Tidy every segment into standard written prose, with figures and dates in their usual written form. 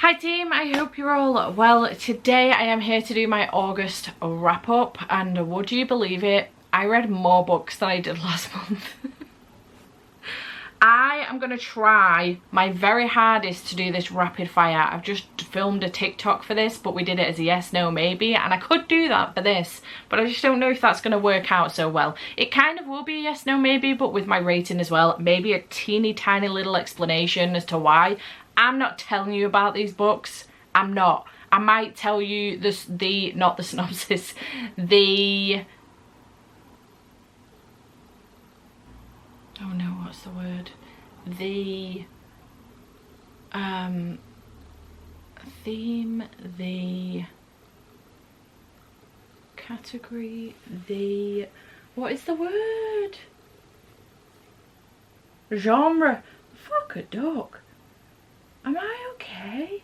Hi team, I hope you're all well. Today I am here to do my August wrap up, and would you believe it, I read more books than I did last month. I am going to try my very hardest to do this rapid fire. I've just filmed a TikTok for this, but we did it as a yes, no, maybe, and I could do that for this, but I just don't know if that's going to work out so well. It kind of will be a yes, no, maybe, but with my rating as well. Maybe a teeny tiny little explanation as to why. I'm not telling you about these books. I'm not. I might tell you not the synopsis, oh no, what's the word? The theme, the category, what is the word? Genre. Fuck a duck. Am I okay?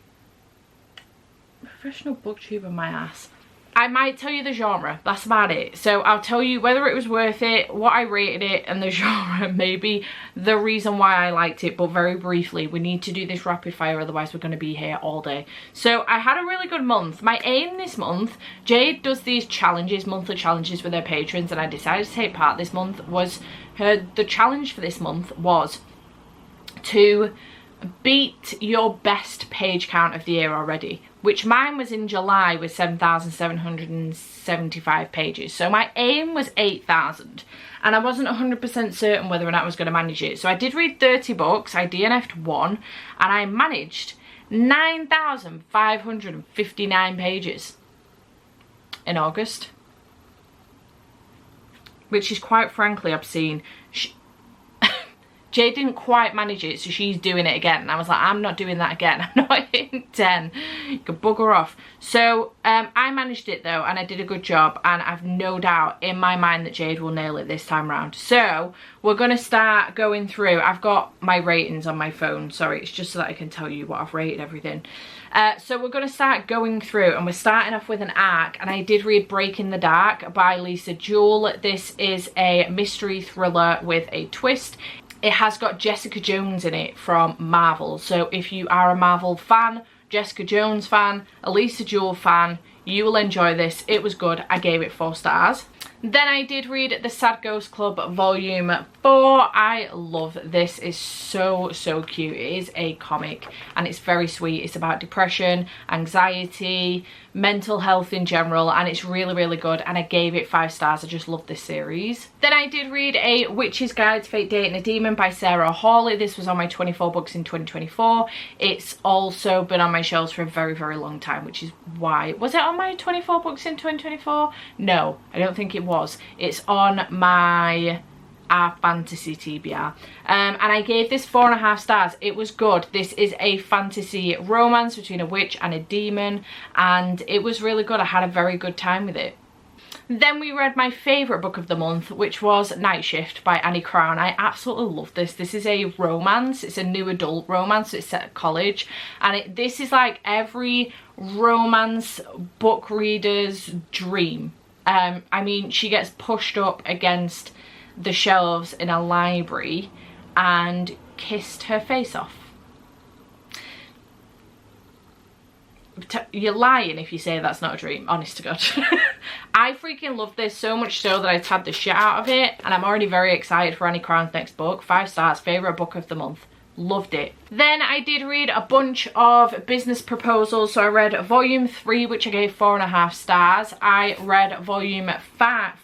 Professional booktuber, my ass. I might tell you the genre, that's about it. So I'll tell you whether it was worth it, what I rated it, and the genre, maybe the reason why I liked it, but very briefly. We need to do this rapid fire, otherwise we're going to be here all day. So I had a really good month. My aim this month, Jade does these challenges, monthly challenges with her patrons, and I decided to take part this month, the challenge for this month was to beat your best page count of the year already, which mine was in July with 7,775 pages. So my aim was 8,000, and I wasn't 100% certain whether or not I was going to manage it. So I did read 30 books, I DNF'd one, and I managed 9,559 pages in August, which is quite frankly obscene. Jay didn't quite manage it, so she's doing it again. And I was like, I'm not doing that again. I'm not hitting 10. You can bugger off. So I managed it though, and I did a good job. And I've no doubt in my mind that Jade will nail it this time round. So we're going to start going through. I've got my ratings on my phone. Sorry, it's just so that I can tell you what I've rated everything. So we're going to start going through, and we're starting off with an arc. And I did read Break in the Dark by Lisa Jewell. This is a mystery thriller with a twist. It has got Jessica Jones in it from Marvel. So if you are a Marvel fan, Jessica Jones fan, a Lisa Jewell fan, you will enjoy this. It was good. I gave it 4 stars. Then I did read The Sad Ghost Club Volume 4. I love this. It's so cute. It is a comic and it's very sweet. It's about depression, anxiety, mental health in general, and it's really good, and I gave it 5 stars. I just love this series. Then I did read A Witch's Guide to Fate Dating a Demon by Sarah Hawley. This was on my 24 books in 2024. It's also been on my shelves for a very long time, which is why. Was it on my 24 books in 2024? No, I don't think it was. It's on my fantasy TBR, and I gave this 4.5 stars. It was good. This is a fantasy romance between a witch and a demon, and it was really good. I had a very good time with it. Then we read my favourite book of the month, which was Night Shift by Annie Crown. I absolutely love this. This is a romance. It's a new adult romance. It's set at college, and this is like every romance book reader's dream. I mean, she gets pushed up against the shelves in a library and kissed her face off. You're lying if you say that's not a dream, honest to God. I freaking love this, so much so that I tabbed the shit out of it, and I'm already very excited for Annie Crown's next book. 5 stars, favourite book of the month. Loved it. Then I did read a bunch of business proposals. So I read volume 3, which I gave 4.5 stars. I read volume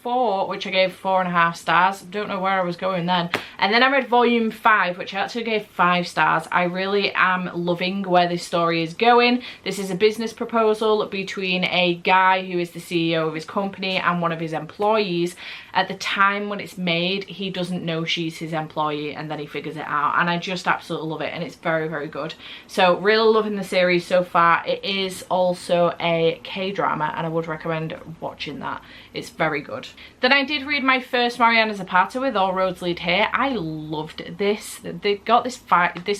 4, which I gave 4.5 stars. Don't know where I was going then. And then I read volume 5, which I actually gave 5 stars. I really am loving where this story is going. This is a business proposal between a guy who is the CEO of his company and one of his employees. At the time when it's made, he doesn't know she's his employee, and then he figures it out. And I just absolutely love it, and it's very good. So really loving the series so far. It is also a K-drama, and I would recommend watching that. It's very good. Then I did read my first Mariana Zapata with All Roads Lead Here. I loved this. They got this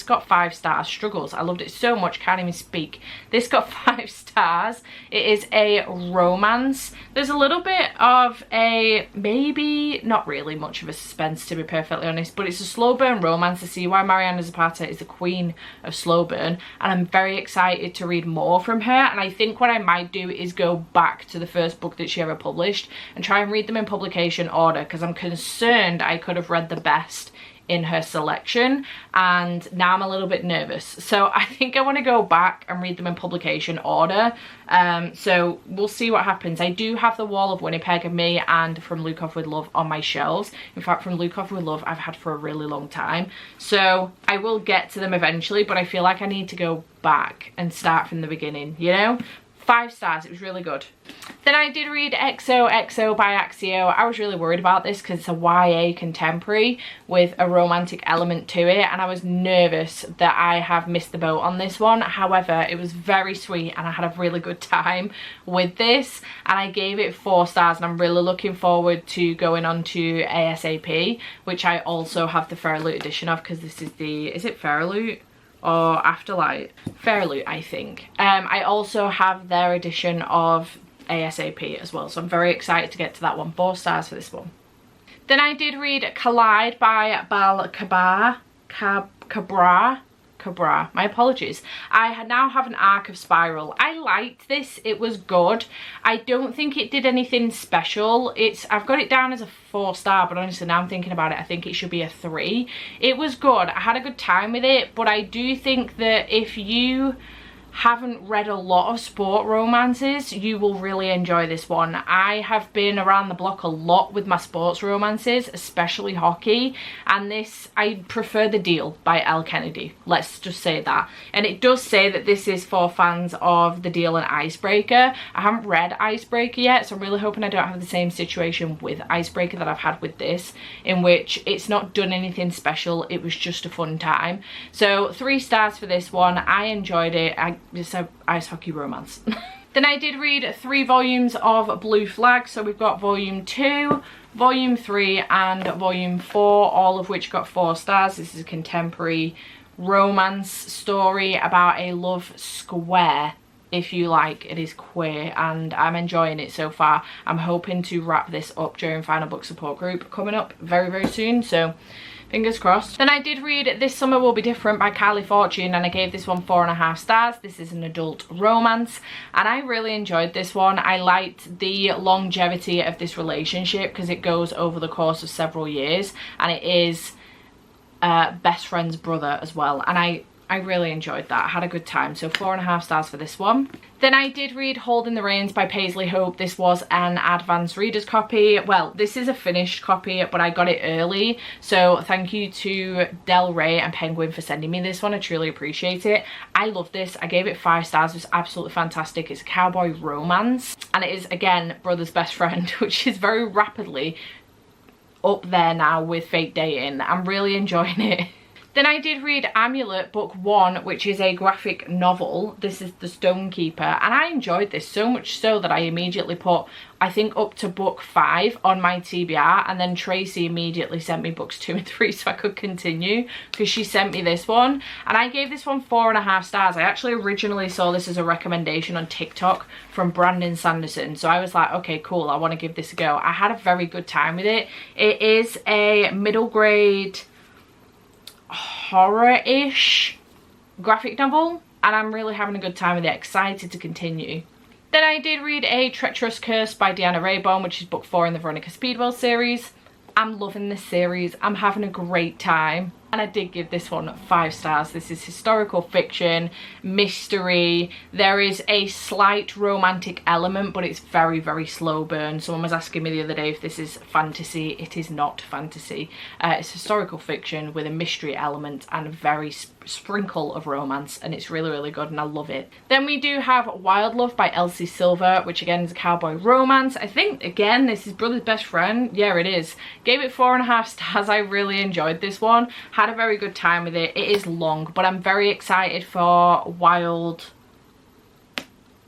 got 5 stars. Struggles. I loved it so much, can't even speak. This got 5 stars. It is a romance. There's a little bit of a, maybe not really much of a suspense, to be perfectly honest, but it's a slow burn romance. To see why Mariana's Zapata is the queen of slow burn, and I'm very excited to read more from her. And I think what I might do is go back to the first book that she ever published and try and read them in publication order, because I'm concerned I could have read the best in her selection, and now I'm a little bit nervous. So I think I want to go back and read them in publication order. So we'll see what happens. I do have The Wall of Winnipeg and Me and From Luke Off With Love on my shelves. In fact, From Luke Off With Love I've had for a really long time, so I will get to them eventually, but I feel like I need to go back and start from the beginning, you know? 5 stars, it was really good. Then I did read XOXO by Axio. I was really worried about this because it's a YA contemporary with a romantic element to it, and I was nervous that I have missed the boat on this one. However, it was very sweet and I had a really good time with this, and I gave it 4 stars, and I'm really looking forward to going on to ASAP, which I also have the Fairloot edition of, because this is the, is it Fairloot? Or Afterlight? Fairloot, I think. I also have their edition of ASAP as well, so I'm very excited to get to that one. 4 stars for this one. Then I did read Collide by Bal Cabra, my apologies. I now have an arc of Spiral. I liked this, it was good. I don't think it did anything special. I've got it down as a 4 star, but honestly now I'm thinking about it, I think it should be a 3. It was good, I had a good time with it, but I do think that if you haven't read a lot of sport romances, you will really enjoy this one. I have been around the block a lot with my sports romances, especially hockey, and this, I prefer The Deal by Elle Kennedy, let's just say that. And it does say that this is for fans of The Deal and Icebreaker. I haven't read Icebreaker yet, so I'm really hoping I don't have the same situation with Icebreaker that I've had with this, in which it's not done anything special, it was just a fun time. So 3 stars for this one. I enjoyed it. It's a ice hockey romance. Then I did read 3 volumes of Blue Flag, so we've got volume 2, volume 3 and volume 4, all of which got 4 stars. This is a contemporary romance story about a love square, if you like. It is queer and I'm enjoying it so far. I'm hoping to wrap this up during Final Book Support Group coming up very, very soon, so fingers crossed. Then I did read This Summer Will Be Different by Carly Fortune, and I gave this one 4.5 stars. This is an adult romance and I really enjoyed this one. I liked the longevity of this relationship because it goes over the course of several years, and it is best friend's brother as well, and I really enjoyed that. I had a good time, so 4.5 stars for this one. Then I did read Holding the Reins by Paisley Hope. This was an advanced reader's copy. Well, this is a finished copy, but I got it early, so thank you to Del Rey and Penguin for sending me this one. I truly appreciate it. I love this. I gave it 5 stars. It's absolutely fantastic. It's a cowboy romance, and it is, again, brother's best friend, which is very rapidly up there now with Fake Dating. I'm really enjoying it. Then I did read Amulet Book 1, which is a graphic novel. This is The Stonekeeper, and I enjoyed this so much so that I immediately put, I think, up to book 5 on my TBR, and then Tracy immediately sent me books 2 and 3 so I could continue, because she sent me this one, and I gave this one 4.5 stars. I actually originally saw this as a recommendation on TikTok from Brandon Sanderson, so I was like, okay, cool, I want to give this a go. I had a very good time with it. It is a middle grade horror-ish graphic novel, and I'm really having a good time with it. Excited to continue. Then I did read A Treacherous Curse by Deanna Rayborn, which is book 4 in the Veronica Speedwell series. I'm loving this series. I'm having a great time. And I did give this one 5 stars. This is historical fiction, mystery. There is a slight romantic element, but it's very, very slow burn. Someone was asking me the other day if this is fantasy. It is not fantasy. It's historical fiction with a mystery element and a very sprinkle of romance, and it's really, really good and I love it. Then we do have Wild Love by Elsie Silver, which again is a cowboy romance. I think, again, this is brother's best friend. Yeah, it is. Gave it 4.5 stars. I really enjoyed this one. Had a very good time with it. It is long, but I'm very excited for Wild,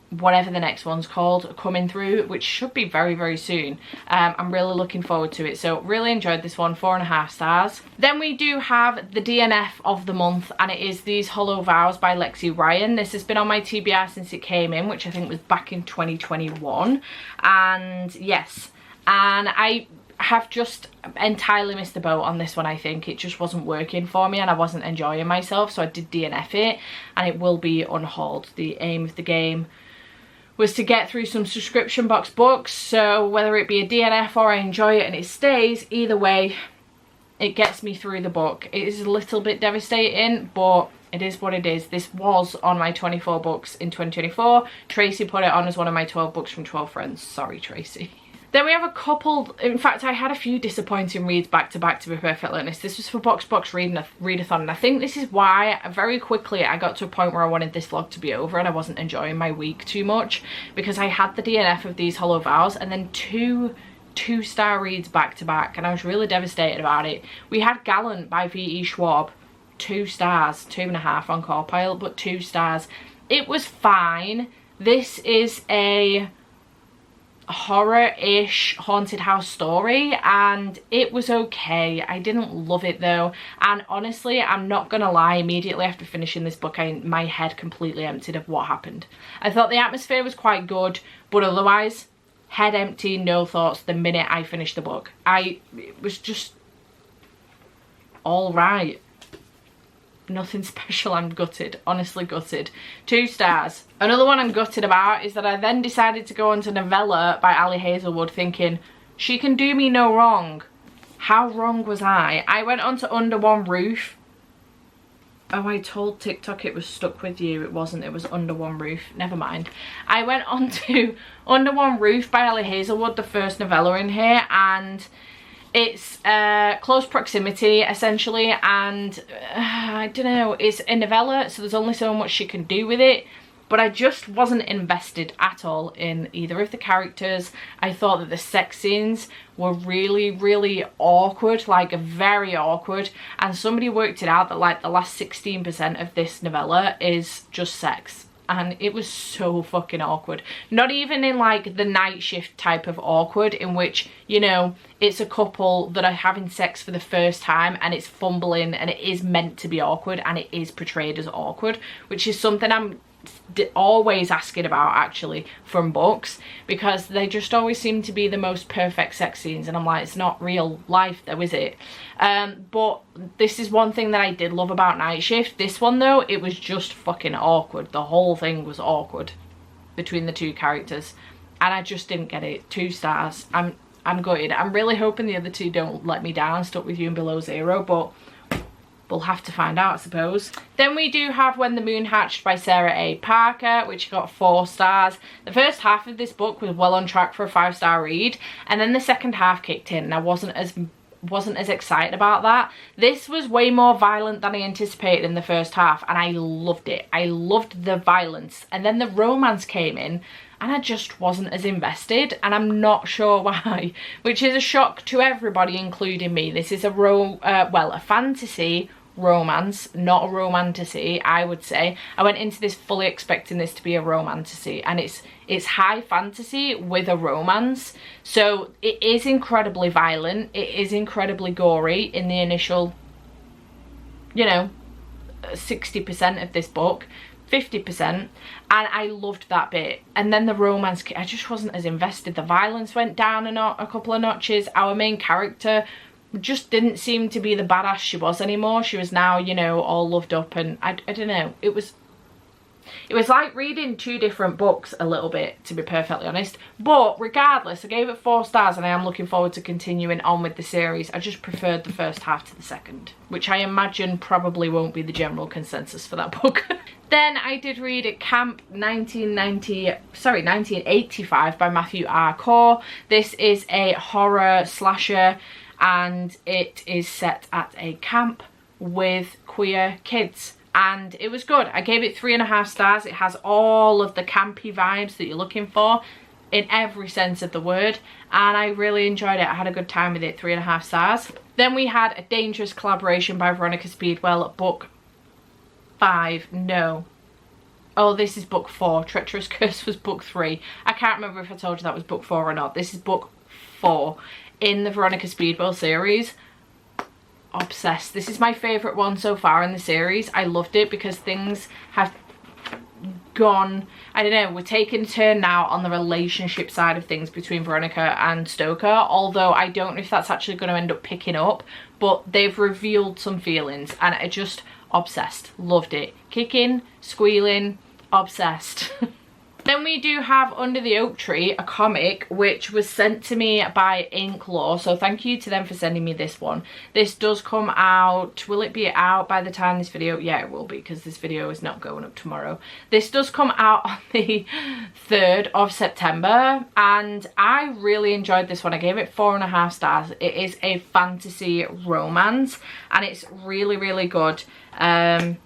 whatever the next one's called, coming through, which should be very, very soon. I'm really looking forward to it, so really enjoyed this one. 4.5 stars. Then we do have the DNF of the month, and it is These Hollow Vows by Lexi Ryan. This has been on my TBR since it came in, which I think was back in 2021, and yes, and have just entirely missed the boat on this one. I think it just wasn't working for me and I wasn't enjoying myself, so I did DNF it, and it will be unhauled. The aim of the game was to get through some subscription box books, so whether it be a DNF or I enjoy it and it stays, either way it gets me through the book. It is a little bit devastating, but it is what it is. This was on my 24 books in 2024. Tracy put it on as one of my 12 books from 12 friends. Sorry, Tracy. Then we have a couple, in fact I had a few disappointing reads back to back, to be perfectly honest. This was for Box Readathon, and I think this is why very quickly I got to a point where I wanted this vlog to be over and I wasn't enjoying my week too much, because I had the DNF of these Hollow Vows and then two-star reads back to back, and I was really devastated about it. We had Gallant by V.E. Schwab, 2 stars, 2.5 on Cawpile, but 2 stars. It was fine. This is a horror-ish haunted house story and it was okay. I didn't love it though, and honestly I'm not gonna lie, immediately after finishing this book my head completely emptied of what happened. I thought the atmosphere was quite good, but otherwise head empty, no thoughts the minute I finished the book. It was just all right. Nothing special. I'm gutted, honestly gutted. 2 stars. Another one I'm gutted about is that I then decided to go on to Novella by Ali Hazelwood thinking, she can do me no wrong. How wrong was I? I went on to Under One Roof. Oh, I told TikTok it was Stuck With You. It wasn't, it was Under One Roof. Never mind. I went on to Under One Roof by Ali Hazelwood, the first novella in here, and it's close proximity essentially, and I don't know, it's a novella so there's only so much she can do with it, but I just wasn't invested at all in either of the characters. I thought that the sex scenes were really awkward, like very awkward, and somebody worked it out that like the last 16% of this novella is just sex. And it was so fucking awkward. Not even in like the Night Shift type of awkward, in which, you know, it's a couple that are having sex for the first time and it's fumbling and it is meant to be awkward and it is portrayed as awkward, which is something I'm always asking about actually from books, because they just always seem to be the most perfect sex scenes and I'm like, it's not real life though, is it? But this is one thing that I did love about Night Shift. This one though, it was just fucking awkward. The whole thing was awkward between the 2 characters and I just didn't get it. 2 stars. I'm gutted. I'm really hoping the other 2 don't let me down, Stuck With You and Below Zero, but we'll have to find out, I suppose. Then we do have When the Moon Hatched by Sarah A. Parker, which got 4 stars. The first half of this book was well on track for a 5-star read, and then the second half kicked in and I wasn't as excited about that. This was way more violent than I anticipated in the first half and I loved it. I loved the violence, and then the romance came in and I just wasn't as invested, and I'm not sure why, which is a shock to everybody including me. This is a fantasy romance, not a romantasy, I would say. I went into this fully expecting this to be a romantasy, and it's high fantasy with a romance, so it is incredibly violent, it is incredibly gory in the initial, you know, 60% of this book, 50%, and I loved that bit. And then the romance, I just wasn't as invested. The violence went down a couple of notches. Our main character just didn't seem to be the badass she was anymore. She was now, you know, all loved up, and I don't know, it was like reading 2 different books a little bit, to be perfectly honest. But regardless, I gave it 4 stars and I am looking forward to continuing on with the series. I just preferred the first half to the second, which I imagine probably won't be the general consensus for that book. Then I did read Camp 1985 by Matthew R. Core. This is a horror slasher and it is set at a camp with queer kids. And it was good. I gave it 3.5 stars. It has all of the campy vibes that you're looking for in every sense of the word, and I really enjoyed it. I had a good time with it. 3.5 stars. Then we had A Dangerous Collaboration by Veronica Speedwell, book 5. No. Oh, this is book 4. Treacherous Curse was book 3. I can't remember if I told you that was book 4 or not. This is book 4 in the Veronica Speedwell series. Obsessed. This is my favourite one so far in the series. I loved it because things have gone, I don't know, we're taking a turn now on the relationship side of things between Veronica and Stoker, although I don't know if that's actually going to end up picking up, but they've revealed some feelings and I just obsessed, loved it. Kicking, squealing, obsessed. Then we do have Under the Oak Tree, a comic which was sent to me by Inklaw, so thank you to them for sending me this one. This does come out, will it be out by the time this video? Yeah, it will be, because this video is not going up tomorrow. This does come out on the 3rd of September, and I really enjoyed this one. I gave it 4.5 stars. It is a fantasy romance, and it's really, really good. I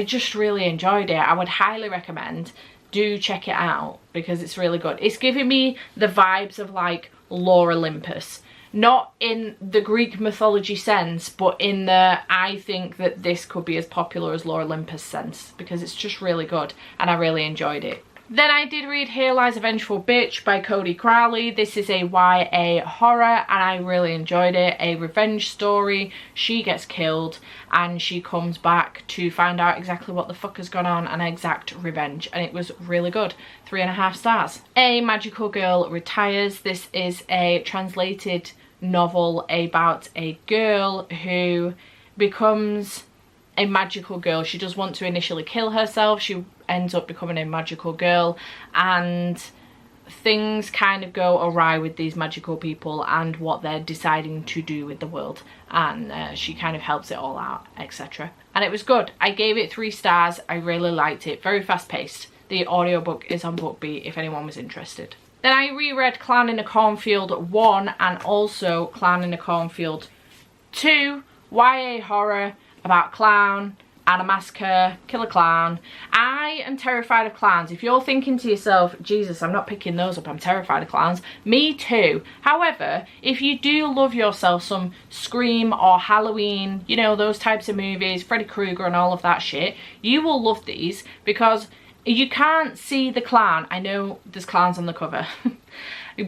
just really enjoyed it. I would highly recommend. Do check it out because it's really good. It's giving me the vibes of like Lore Olympus, not in the Greek mythology sense, but in the I think that this could be as popular as Lore Olympus sense, because it's just really good and I really enjoyed it. Then I did read Here Lies a Vengeful Bitch by Cody Crowley. This is a YA horror and I really enjoyed it. A revenge story. She gets killed and she comes back to find out exactly what the fuck has gone on and exact revenge, and it was really good. 3.5 stars. A Magical Girl Retires. This is a translated novel about a girl who becomes a magical girl. She does want to initially kill herself. She ends up becoming a magical girl and things kind of go awry with these magical people and what they're deciding to do with the world, and she kind of helps it all out, etc. And it was good. I gave it 3 stars. I really liked it. Very fast paced. The audiobook is on BookBeat if anyone was interested. Then I reread Clown in a Cornfield 1 and also Clown in a Cornfield 2, YA horror about clown and a massacre, kill a clown. I am terrified of clowns. If you're thinking to yourself, Jesus, I'm not picking those up, I'm terrified of clowns, me too. However, if you do love yourself some Scream or Halloween, you know, those types of movies, Freddy Krueger and all of that shit, you will love these because you can't see the clown. I know there's clowns on the cover,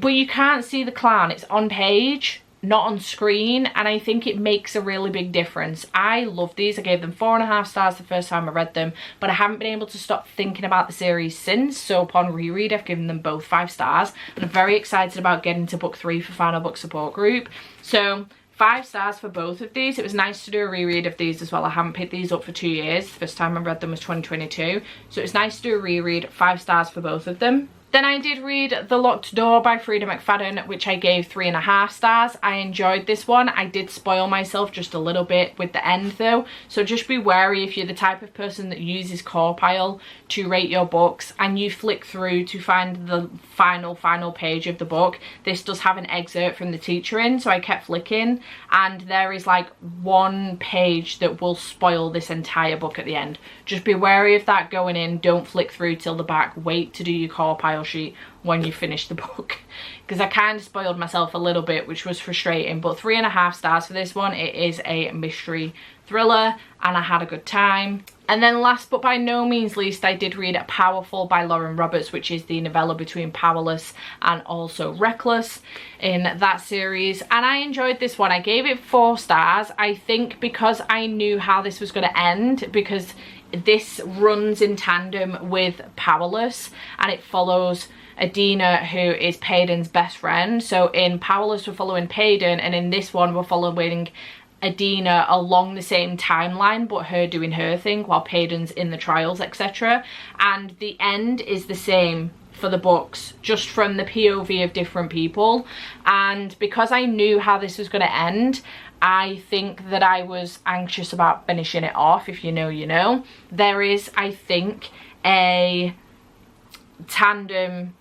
but you can't see the clown. It's on page, not on screen, and I think it makes a really big difference. I love these. I gave them 4.5 stars the first time I read them, but I haven't been able to stop thinking about the series since, so upon reread I've given them both 5 stars, and I'm very excited about getting to book 3 for Final Book Support Group. So 5 stars for both of these. It was nice to do a reread of these as well. I haven't picked these up for 2 years. The first time I read them was 2022, so it's nice to do a reread. 5 stars for both of them. Then I did read The Locked Door by Frida McFadden, which I gave 3.5 stars. I enjoyed this one. I did spoil myself just a little bit with the end though, so just be wary if you're the type of person that uses Corpile to rate your books and you flick through to find the final page of the book. This does have an excerpt from the teacher in, so I kept flicking, and there is like 1 page that will spoil this entire book at the end. Just be wary of that going in. Don't flick through till the back. Wait to do your Corpile sheet when you finish the book, because I kind of spoiled myself a little bit, which was frustrating. But 3.5 stars for this one. It is a mystery thriller and I had a good time. And then last but by no means least, I did read Powerful by Lauren Roberts, which is the novella between Powerless and also Reckless in that series, and I enjoyed this one. I gave it 4 stars. I think because I knew how this was going to end, because this runs in tandem with Powerless and it follows Adina, who is Payden's best friend. So in Powerless we're following Payden, and in this one we're following Adina along the same timeline, but her doing her thing while Payden's in the trials, etc. And the end is the same for the books, just from the POV of different people. And because I knew how this was going to end, I think that I was anxious about finishing it off. If you know, you know. There is, I think, a tandem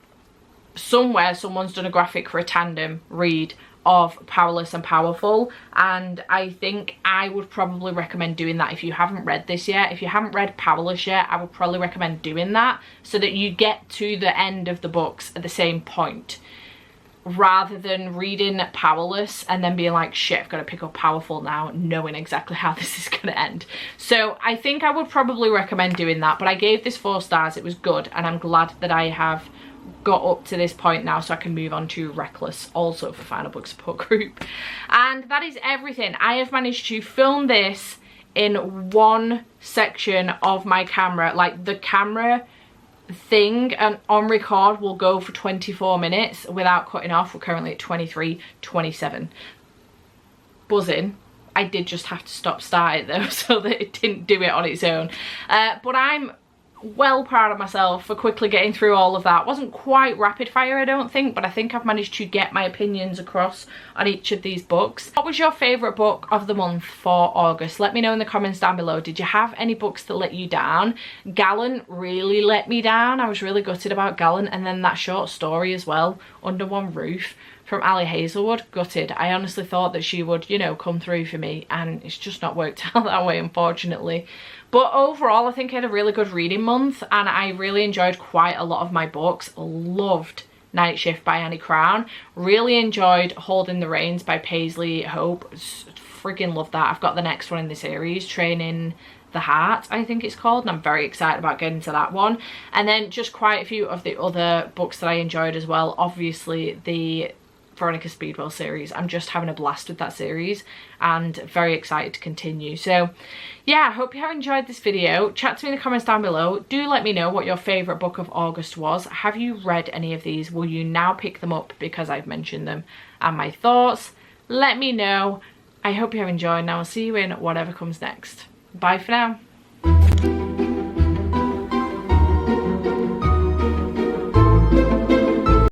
somewhere. Someone's done a graphic for a tandem read of Powerless and Powerful, and I think I would probably recommend doing that if you haven't read this yet. If you haven't read Powerless yet, I would probably recommend doing that so that you get to the end of the books at the same point, rather than reading Powerless and then being like, shit, I've got to pick up Powerful now, knowing exactly how this is going to end. So I think I would probably recommend doing that, but I gave this 4 stars. It was good, and I'm glad that I have got up to this point now so I can move on to Reckless, also for Final Book Support Group. And that is everything. I have managed to film this in one section of my camera. Like, the camera thing, and on record will go for 24 minutes without cutting off. We're currently at 23:27. Buzzing. I did just have to start it though, so that it didn't do it on its own. But I'm well proud of myself for quickly getting through all of that. Wasn't quite rapid fire, I don't think, but I think I've managed to get my opinions across on each of these books. What was your favourite book of the month for August? Let me know in the comments down below. Did you have any books that let you down? Gallant really let me down. I was really gutted about Gallant, and then that short story as well, Under One Roof, from Ali Hazelwood, gutted. I honestly thought that she would, you know, come through for me, and it's just not worked out that way, unfortunately. But overall, I think I had a really good reading month, and I really enjoyed quite a lot of my books. Loved Night Shift by Annie Crown. Really enjoyed Holding the Reins by Paisley Hope. Friggin' love that. I've got the next one in the series, Training the Heart, I think it's called, and I'm very excited about getting to that one. And then just quite a few of the other books that I enjoyed as well. Obviously, the Veronica Speedwell series. I'm just having a blast with that series and very excited to continue. So yeah, I hope you have enjoyed this video. Chat to me in the comments down below. Do let me know what your favourite book of August was. Have you read any of these? Will you now pick them up because I've mentioned them? And my thoughts, let me know. I hope you have enjoyed, and I will see you in whatever comes next. Bye for now.